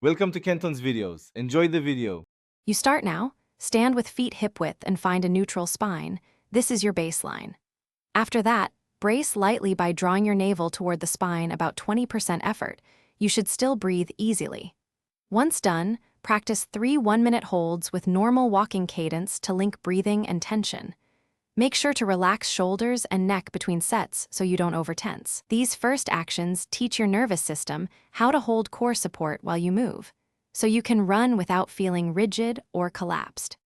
Welcome to Kenton's videos. Enjoy the video. You start now, stand with feet hip width and find a neutral spine. This is your baseline. After that, brace lightly by drawing your navel toward the spine about 20% effort. You should still breathe easily. Once done, practice 3 1-minute holds with normal walking cadence to link breathing and tension. Make sure to relax shoulders and neck between sets so you don't overtense. These first actions teach your nervous system how to hold core support while you move, so you can run without feeling rigid or collapsed.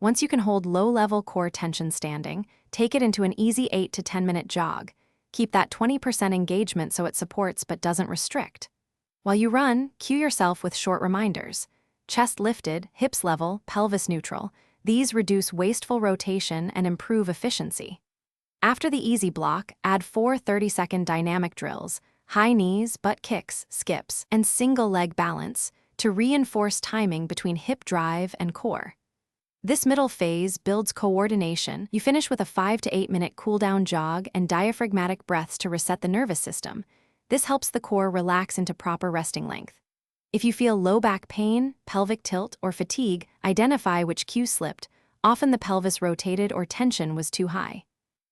Once you can hold low-level core tension standing, take it into an easy 8 to 10-minute jog. Keep that 20% engagement so it supports but doesn't restrict. While you run, cue yourself with short reminders. Chest lifted, hips level, pelvis neutral. These reduce wasteful rotation and improve efficiency. After the easy block, add 4 30-second dynamic drills, high knees, butt kicks, skips, and single leg balance to reinforce timing between hip drive and core. This middle phase builds coordination. You finish with a 5 to 8 minute cool-down jog and diaphragmatic breaths to reset the nervous system. This helps the core relax into proper resting length. If you feel low back pain, pelvic tilt, or fatigue, identify which cue slipped. Often the pelvis rotated or tension was too high.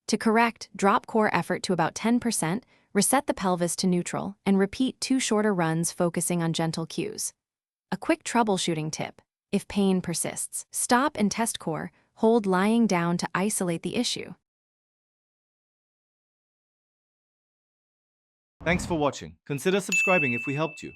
To correct, drop core effort to about 10%, reset the pelvis to neutral, and repeat 2 shorter runs focusing on gentle cues. A quick troubleshooting tip: if pain persists, stop and test core, hold lying down to isolate the issue. Thanks for watching. Consider subscribing if we helped you.